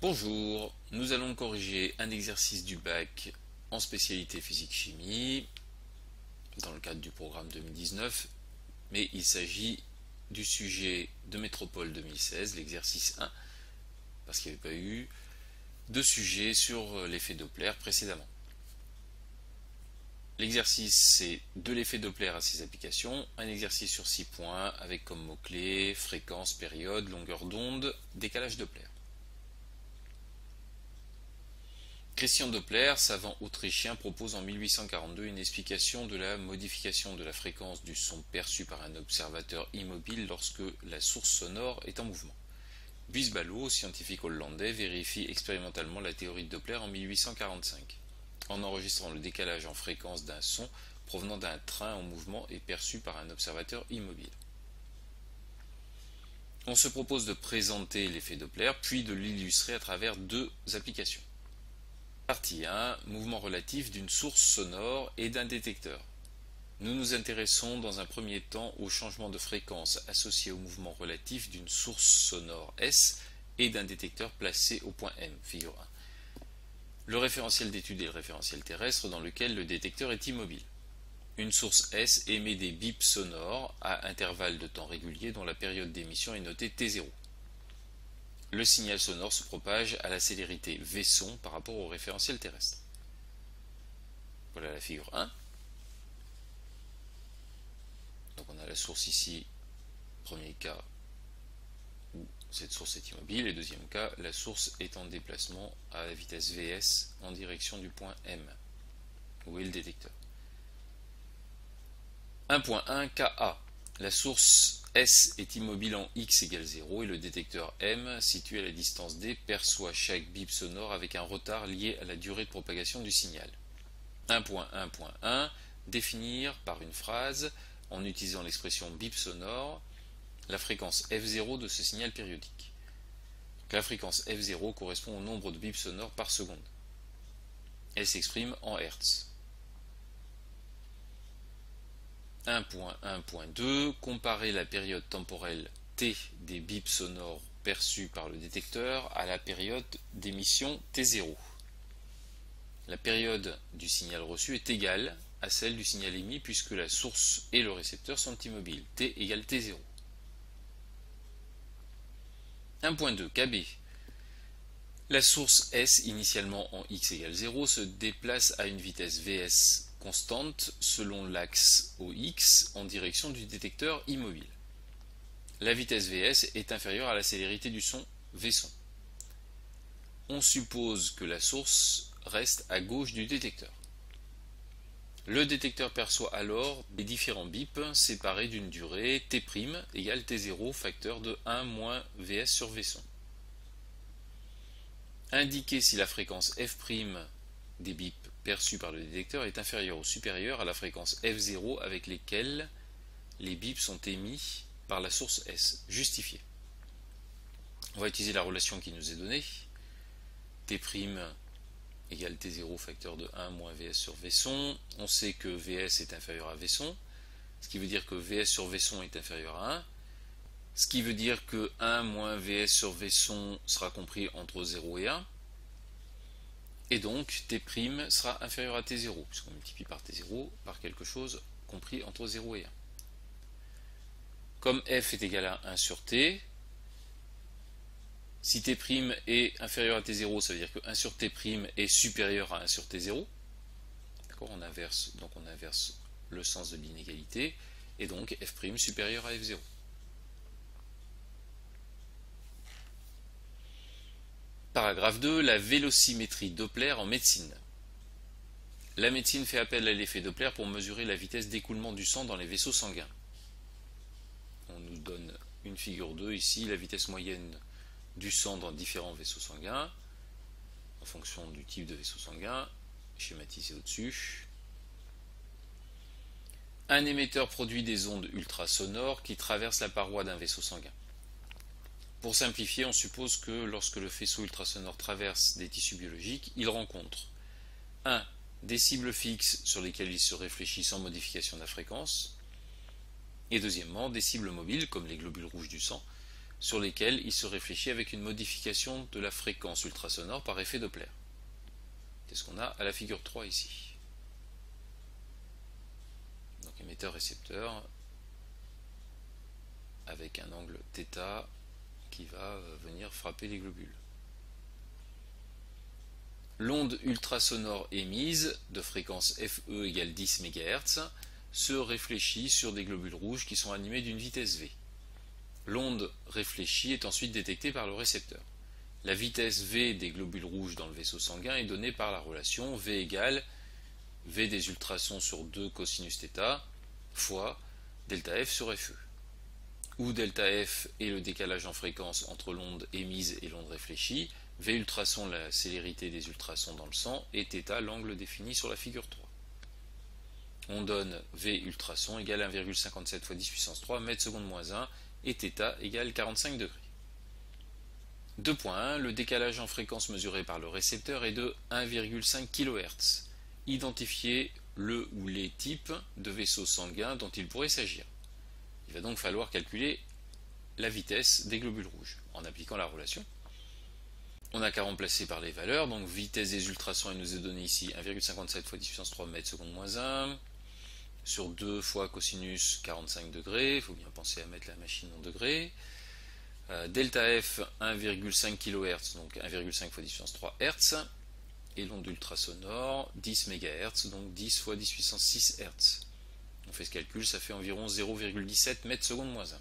Bonjour, nous allons corriger un exercice du bac en spécialité physique-chimie dans le cadre du programme 2019, mais il s'agit du sujet de Métropole 2016, l'exercice 1, parce qu'il n'y avait pas eu de sujet sur l'effet Doppler précédemment. L'exercice, c'est de l'effet Doppler à ses applications, un exercice sur 6 points avec comme mots-clés fréquence, période, longueur d'onde, décalage Doppler. Christian Doppler, savant autrichien, propose en 1842 une explication de la modification de la fréquence du son perçu par un observateur immobile lorsque la source sonore est en mouvement. Buys-Ballot, scientifique hollandais, vérifie expérimentalement la théorie de Doppler en 1845, en enregistrant le décalage en fréquence d'un son provenant d'un train en mouvement et perçu par un observateur immobile. On se propose de présenter l'effet Doppler, puis de l'illustrer à travers deux applications. Partie 1. Mouvement relatif d'une source sonore et d'un détecteur. Nous nous intéressons dans un premier temps au changement de fréquence associé au mouvement relatif d'une source sonore S et d'un détecteur placé au point M, figure 1. Le référentiel d'étude est le référentiel terrestre dans lequel le détecteur est immobile. Une source S émet des bips sonores à intervalles de temps réguliers dont la période d'émission est notée T0. Le signal sonore se propage à la célérité v son par rapport au référentiel terrestre. Voilà la figure 1. Donc on a la source ici, premier cas où cette source est immobile, et deuxième cas, la source est en déplacement à la vitesse vs en direction du point M, où est le détecteur. 1.1 Ka. La source S est immobile en x égale 0 et le détecteur M, situé à la distance d, perçoit chaque bip sonore avec un retard lié à la durée de propagation du signal. 1.1.1 Définir par une phrase, en utilisant l'expression bip sonore, la fréquence f0 de ce signal périodique. La fréquence f0 correspond au nombre de bips sonores par seconde. Elle s'exprime en Hertz. 1.1.2 Comparer la période temporelle t des bips sonores perçus par le détecteur à la période d'émission t0. La période du signal reçu est égale à celle du signal émis puisque la source et le récepteur sont immobiles. T égale t0. 1.2 Kb. La source S, initialement en x égale 0, se déplace à une vitesse vs constante selon l'axe OX en direction du détecteur immobile. La vitesse vs est inférieure à la célérité du son v son. On suppose que la source reste à gauche du détecteur. Le détecteur perçoit alors les différents bips séparés d'une durée t' égale t0 facteur de 1 moins vs sur v son. Indiquer si la fréquence f' des bips perçus par le détecteur est inférieure ou supérieure à la fréquence f0 avec lesquelles les bips sont émis par la source S. Justifié. On va utiliser la relation qui nous est donnée. T' égale T0 facteur de 1 moins Vs sur V son. On sait que Vs est inférieur à V son, ce qui veut dire que Vs sur V son est inférieur à 1, ce qui veut dire que 1 moins Vs sur V son sera compris entre 0 et 1, et donc T' sera inférieur à T0, puisqu'on multiplie par T0 par quelque chose compris entre 0 et 1. Comme f est égal à 1 sur t, si t' est inférieur à t0, ça veut dire que 1 sur t' est supérieur à 1 sur t0. D'accord, on inverse le sens de l'inégalité, et donc f' supérieur à f0. Paragraphe 2, la vélocimétrie Doppler en médecine. La médecine fait appel à l'effet Doppler pour mesurer la vitesse d'écoulement du sang dans les vaisseaux sanguins. On nous donne une figure 2 ici, la vitesse moyenne du sang dans différents vaisseaux sanguins, en fonction du type de vaisseau sanguin, schématisé au-dessus. Un émetteur produit des ondes ultrasonores qui traversent la paroi d'un vaisseau sanguin. Pour simplifier, on suppose que lorsque le faisceau ultrasonore traverse des tissus biologiques, il rencontre 1. Des cibles fixes sur lesquelles il se réfléchit sans modification de la fréquence, et deuxièmement, des cibles mobiles, comme les globules rouges du sang, sur lesquels il se réfléchit avec une modification de la fréquence ultrasonore par effet Doppler. C'est ce qu'on a à la figure 3 ici. Donc émetteur-récepteur avec un angle θ qui va venir frapper les globules. L'onde ultrasonore émise de fréquence FE égale 10 MHz se réfléchit sur des globules rouges qui sont animés d'une vitesse V. L'onde réfléchie est ensuite détectée par le récepteur. La vitesse V des globules rouges dans le vaisseau sanguin est donnée par la relation V égale V des ultrasons sur 2 cosinus θ fois delta F sur FE, où delta F est le décalage en fréquence entre l'onde émise et l'onde réfléchie, V ultrason la célérité des ultrasons dans le sang et θ l'angle défini sur la figure 3. On donne V ultrason égale 1,57 fois 10 puissance 3 mètres seconde moins 1 et θ égale 45 degrés. 2.1. Le décalage en fréquence mesuré par le récepteur est de 1,5 kHz. Identifiez le ou les types de vaisseaux sanguins dont il pourrait s'agir. Il va donc falloir calculer la vitesse des globules rouges en appliquant la relation. On n'a qu'à remplacer par les valeurs, donc vitesse des ultrasons, elle nous est donnée ici 1,57 fois 10 puissance 3 mètres seconde moins 1, sur 2 fois cosinus 45 degrés, il faut bien penser à mettre la machine en degrés. Delta F 1,5 kHz, donc 1,5 fois 10 puissance 3 Hz, et l'onde ultrasonore 10 MHz, donc 10 fois 10 puissance 6 Hz. On fait ce calcul, ça fait environ 0,17 mètres seconde moins 1.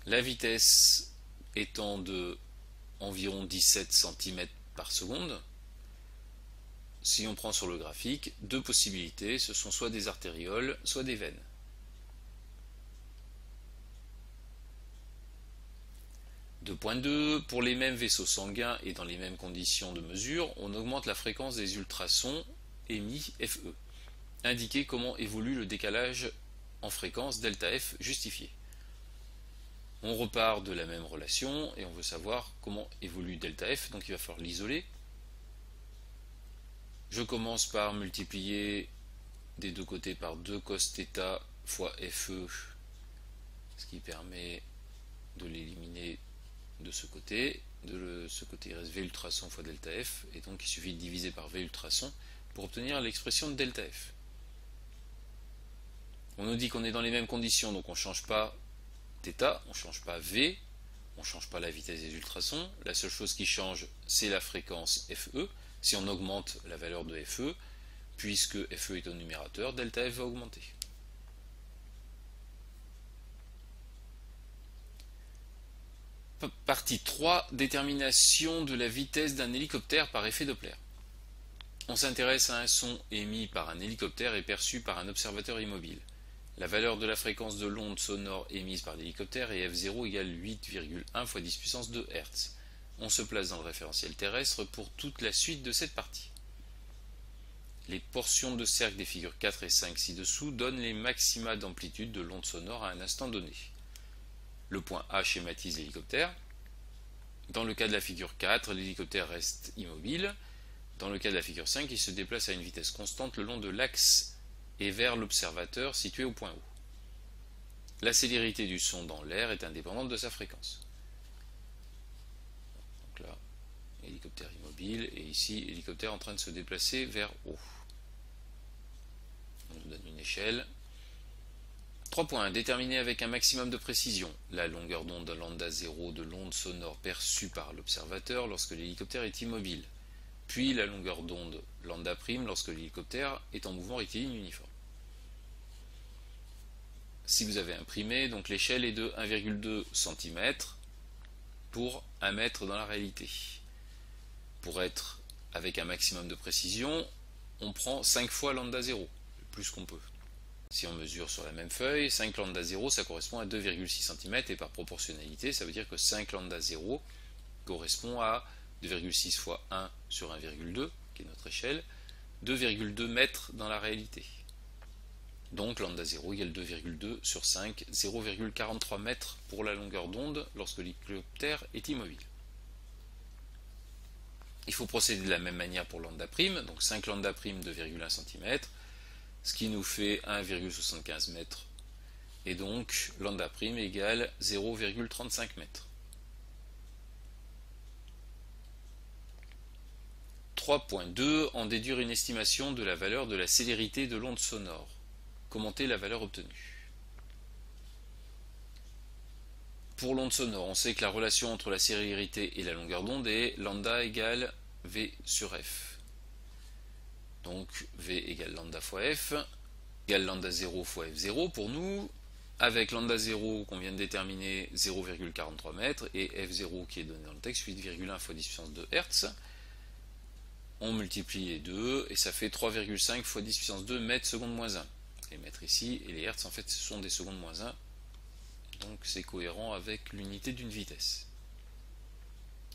La vitesse étant de environ 17 cm par seconde, si on prend sur le graphique, deux possibilités, ce sont soit des artérioles, soit des veines. « 2.2. Pour les mêmes vaisseaux sanguins et dans les mêmes conditions de mesure, on augmente la fréquence des ultrasons émis FE. Indiquez comment évolue le décalage en fréquence delta F justifié. » On repart de la même relation et on veut savoir comment évolue delta F, donc il va falloir l'isoler. Je commence par multiplier des deux côtés par 2 cos θ fois FE, ce qui permet de l'éliminer de ce côté. De ce côté, il reste V ultrason fois delta F, et donc il suffit de diviser par V ultrason pour obtenir l'expression de delta F. On nous dit qu'on est dans les mêmes conditions, donc on ne change pas θ, on ne change pas V, on ne change pas la vitesse des ultrasons. La seule chose qui change, c'est la fréquence FE. Si on augmente la valeur de FE, puisque FE est au numérateur, delta F va augmenter. Partie 3, détermination de la vitesse d'un hélicoptère par effet Doppler. On s'intéresse à un son émis par un hélicoptère et perçu par un observateur immobile. La valeur de la fréquence de l'onde sonore émise par l'hélicoptère est F0 égale 8,1 fois 10 puissance 2 Hz. On se place dans le référentiel terrestre pour toute la suite de cette partie. Les portions de cercle des figures 4 et 5 ci-dessous donnent les maxima d'amplitude de l'onde sonore à un instant donné. Le point A schématise l'hélicoptère. Dans le cas de la figure 4, l'hélicoptère reste immobile. Dans le cas de la figure 5, il se déplace à une vitesse constante le long de l'axe et vers l'observateur situé au point O. La célérité du son dans l'air est indépendante de sa fréquence. Donc là, hélicoptère immobile, et ici, hélicoptère en train de se déplacer vers O. On nous donne une échelle. 3 points. Déterminer avec un maximum de précision la longueur d'onde lambda 0 de l'onde sonore perçue par l'observateur lorsque l'hélicoptère est immobile, puis la longueur d'onde lambda prime lorsque l'hélicoptère est en mouvement rectiligne uniforme. Si vous avez imprimé, donc l'échelle est de 1,2 cm pour 1 mètre dans la réalité. Pour être avec un maximum de précision, on prend 5 fois lambda 0, le plus qu'on peut. Si on mesure sur la même feuille, 5 lambda 0, ça correspond à 2,6 cm, et par proportionnalité, ça veut dire que 5 lambda 0 correspond à 2,6 fois 1 sur 1,2, qui est notre échelle, 2,2 mètres dans la réalité. Donc lambda 0 égale 2,2 sur 5, 0,43 mètres pour la longueur d'onde lorsque l'hélicoptère est immobile. Il faut procéder de la même manière pour lambda prime, donc 5 lambda prime 2,1 cm, ce qui nous fait 1,75 mètres et donc lambda prime égale 0,35 mètres. 3.2. En déduire une estimation de la valeur de la célérité de l'onde sonore. Commenter la valeur obtenue. Pour l'onde sonore, on sait que la relation entre la célérité et la longueur d'onde est lambda égale V sur F. Donc V égale lambda fois F, égale lambda 0 fois F0 pour nous, avec lambda 0 qu'on vient de déterminer 0,43 mètres, et F0 qui est donné dans le texte 8,1 fois 10 puissance 2 Hz. On multiplie les deux, et ça fait 3,5 fois 10 puissance 2 mètres seconde moins 1. Les mètres ici, et les Hertz en fait ce sont des secondes moins 1, donc c'est cohérent avec l'unité d'une vitesse.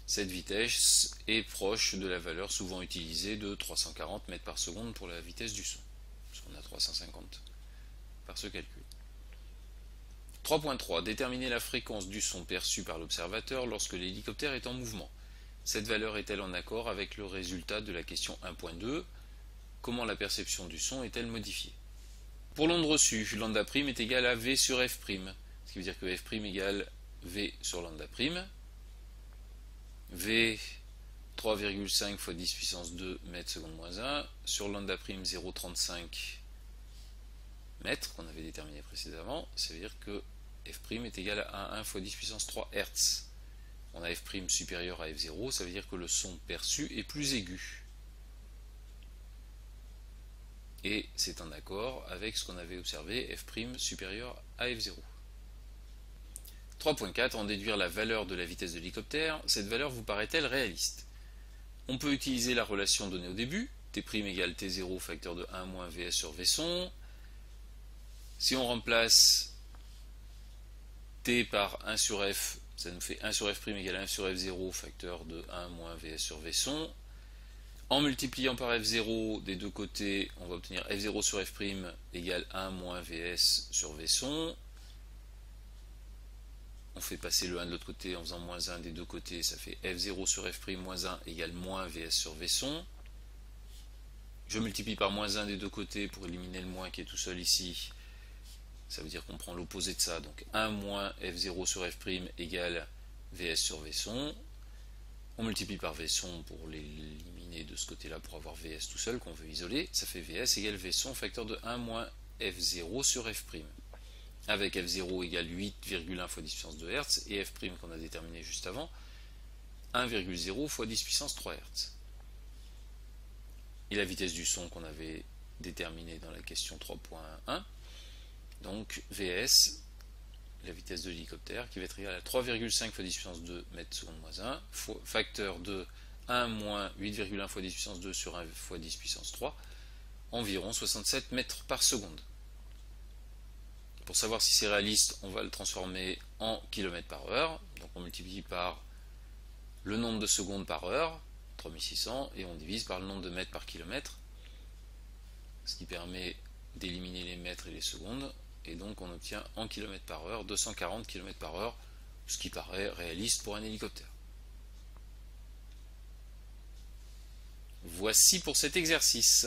Cette vitesse est proche de la valeur souvent utilisée de 340 mètres par seconde pour la vitesse du son, parce qu'on a 350 par ce calcul. 3.3. Déterminer la fréquence du son perçu par l'observateur lorsque l'hélicoptère est en mouvement. Cette valeur est-elle en accord avec le résultat de la question 1.2? Comment la perception du son est-elle modifiée? Pour l'onde reçue, lambda prime est égal à V sur F prime, ce qui veut dire que F prime égale V sur lambda prime. V 3,5 fois 10 puissance 2 mètres seconde moins 1 sur lambda prime 0,35 mètres qu'on avait déterminé précédemment, ça veut dire que F prime est égal à 1 fois 10 puissance 3 Hz. On a F prime supérieur à F0, ça veut dire que le son perçu est plus aigu. Et c'est en accord avec ce qu'on avait observé, F prime supérieur à F0. 3.4. En déduire la valeur de la vitesse de l'hélicoptère, cette valeur vous paraît-elle réaliste? On peut utiliser la relation donnée au début, T' égale T0 facteur de 1 moins Vs sur V son. Si on remplace T par 1 sur F, ça nous fait 1 sur F' égale 1 sur F0 facteur de 1 moins Vs sur V son. En multipliant par F0 des deux côtés, on va obtenir F0 sur F' égale 1 moins Vs sur V son. On fait passer le 1 de l'autre côté en faisant moins 1 des deux côtés, ça fait F0 sur F' moins 1 égale moins Vs sur V son. Je multiplie par moins 1 des deux côtés pour éliminer le moins qui est tout seul ici. Ça veut dire qu'on prend l'opposé de ça, donc 1 moins F0 sur F' égale Vs sur V son. On multiplie par V son pour l'éliminer de ce côté-là pour avoir Vs tout seul qu'on veut isoler. Ça fait Vs égale V son facteur de 1 moins F0 sur F'. Avec F0 égale 8,1 fois 10 puissance 2 Hz et F' qu'on a déterminé juste avant, 1,0 fois 10 puissance 3 Hz. Et la vitesse du son qu'on avait déterminée dans la question 3.1, donc Vs, la vitesse de l'hélicoptère, qui va être égale à 3,5 fois 10 puissance 2 mètres seconde moins 1, facteur de 1 moins 8,1 fois 10 puissance 2 sur 1 fois 10 puissance 3, environ 67 mètres par seconde. Pour savoir si c'est réaliste, on va le transformer en km par heure. Donc on multiplie par le nombre de secondes par heure, 3600, et on divise par le nombre de mètres par kilomètre, ce qui permet d'éliminer les mètres et les secondes, et donc on obtient en km par heure 240 km par heure, ce qui paraît réaliste pour un hélicoptère. Voici pour cet exercice.